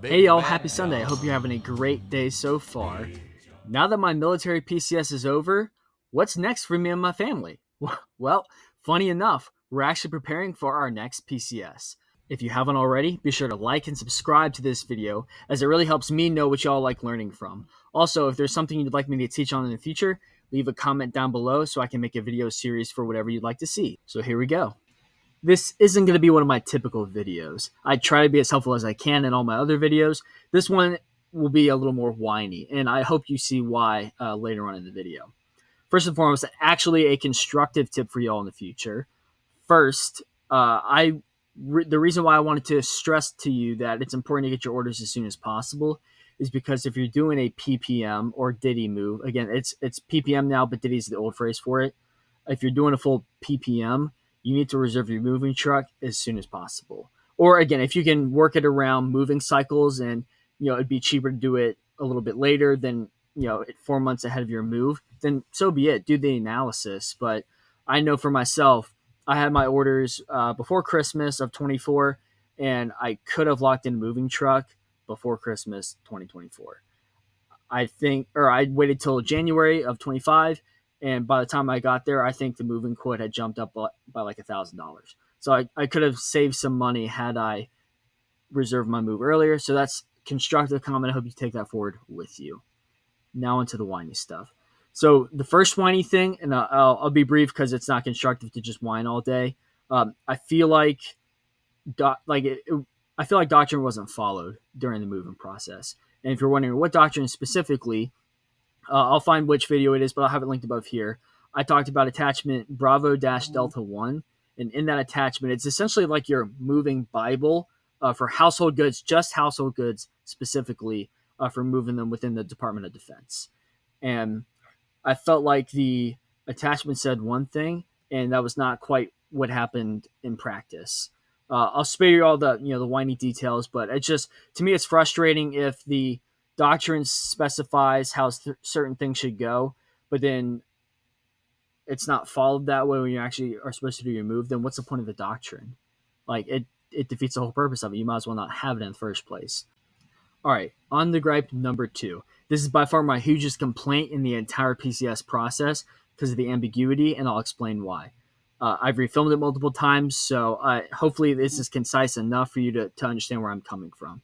Hey y'all, happy Sunday. I hope you're having a great day so far. Now that my military PCS is over, what's next for me and my family? Well, funny enough, we're actually preparing for our next PCS. If you haven't already, be sure to like and subscribe to this video as it really helps me know what y'all like learning from. Also, if there's something you'd like me to teach on in the future, leave a comment down below so I can make a video series for whatever you'd like to see. So here we go. This isn't going to be one of my typical videos. I try to be as helpful as I can in all my other videos. This one will be a little more whiny, and I hope you see why later on in the video. First and foremost, actually a constructive tip for y'all in the future. First, the reason why I wanted to stress to you that it's important to get your orders as soon as possible is because if you're doing a PPM or Diddy move, again, it's PPM now, but Diddy's the old phrase for it. If you're doing a full PPM, you need to reserve your moving truck as soon as possible. Or again, if you can work it around moving cycles and, it'd be cheaper to do it a little bit later than, 4 months ahead of your move, then so be it. Do the analysis. But I know for myself, I had my orders before Christmas of 24, and I could have locked in a moving truck before Christmas 2024. I waited till January of 25, and by the time I got there, I think the moving quote had jumped up by like $1,000. So I could have saved some money had I reserved my move earlier. So that's constructive comment. I hope you take that forward with you. Now into the whiny stuff. So the first whiny thing, and I'll be brief because it's not constructive to just whine all day. I feel like doctrine wasn't followed during the moving process. And if you're wondering what doctrine specifically, I'll find which video it is, but I'll have it linked above here. I talked about attachment Bravo-Delta 1, and in that attachment, it's essentially like your moving Bible for household goods, just household goods specifically, for moving them within the Department of Defense. And I felt like the attachment said one thing, and that was not quite what happened in practice. I'll spare you all the whiny details, but it's just, to me, it's frustrating if the doctrine specifies how certain things should go, but then it's not followed that way when you actually are supposed to do your move. Then what's the point of the doctrine? Like it defeats the whole purpose of it. You might as well not have it in the first place. All right, on the gripe number 2. This is by far my hugest complaint in the entire PCS process because of the ambiguity, and I'll explain why. I've refilmed it multiple times, so hopefully this is concise enough for you to understand where I'm coming from.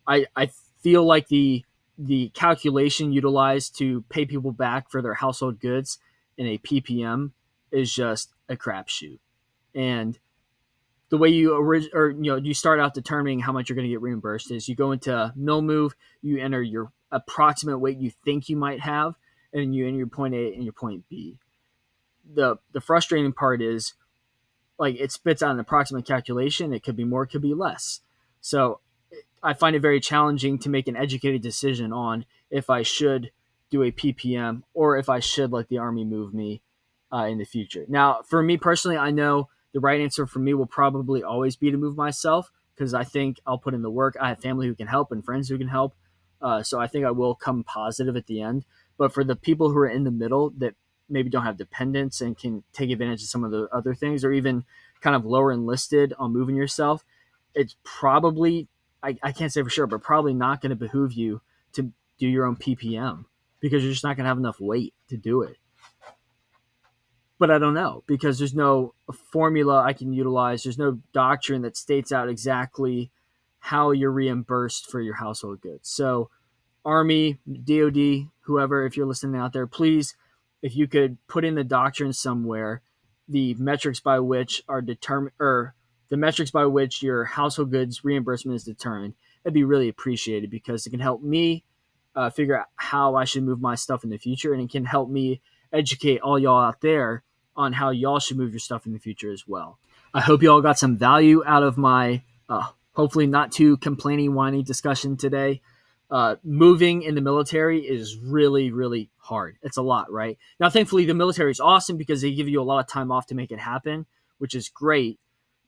I feel like the calculation utilized to pay people back for their household goods in a PPM is just a crapshoot. And the way you start out determining how much you're going to get reimbursed is you go into mill move, you enter your approximate weight you think you might have, and then you enter your point A and your point B. The frustrating part is, like, it spits out an approximate calculation. It could be more, it could be less. So I find it very challenging to make an educated decision on if I should do a PPM or if I should let the Army move me in the future. Now, for me personally, I know the right answer for me will probably always be to move myself because I think I'll put in the work. I have family who can help and friends who can help. So I think I will come positive at the end. But for the people who are in the middle that maybe don't have dependents and can take advantage of some of the other things, or even kind of lower enlisted on moving yourself, it's probably, I can't say for sure, but probably not going to behoove you to do your own PPM because you're just not going to have enough weight to do it. But I don't know because there's no formula I can utilize. There's no doctrine that states out exactly how you're reimbursed for your household goods. So Army, DOD, whoever, if you're listening out there, please, if you could put in the doctrine somewhere, the metrics by which are determined, or the metrics by which your household goods reimbursement is determined, that'd be really appreciated because it can help me figure out how I should move my stuff in the future, and it can help me educate all y'all out there on how y'all should move your stuff in the future as well. I hope y'all got some value out of my hopefully not too complaining, whiny discussion today. Moving in the military is really, really hard. It's a lot, right? Now, thankfully, the military is awesome because they give you a lot of time off to make it happen, which is great.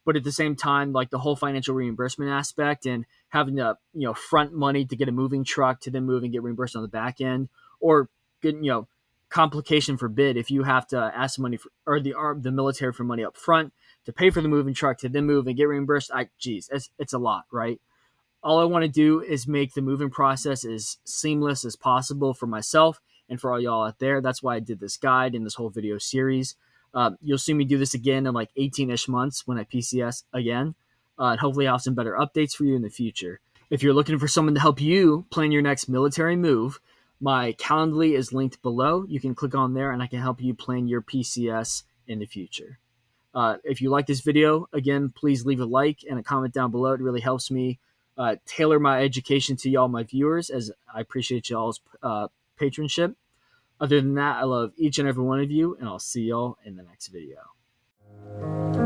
But at the same time, like the whole financial reimbursement aspect and having to, front money to get a moving truck to then move and get reimbursed on the back end, or get, complication forbid if you have to ask the money for, or the military for money up front to pay for the moving truck to then move and get reimbursed. It's a lot, right? All I want to do is make the moving process as seamless as possible for myself and for all y'all out there. That's why I did this guide and this whole video series. You'll see me do this again in like 18-ish months when I PCS again. And hopefully I'll have some better updates for you in the future. If you're looking for someone to help you plan your next military move, my Calendly is linked below. You can click on there and I can help you plan your PCS in the future. If you like this video, again, please leave a like and a comment down below. It really helps me tailor my education to y'all, my viewers, as I appreciate y'all's patronship. Other than that, I love each and every one of you, and I'll see y'all in the next video.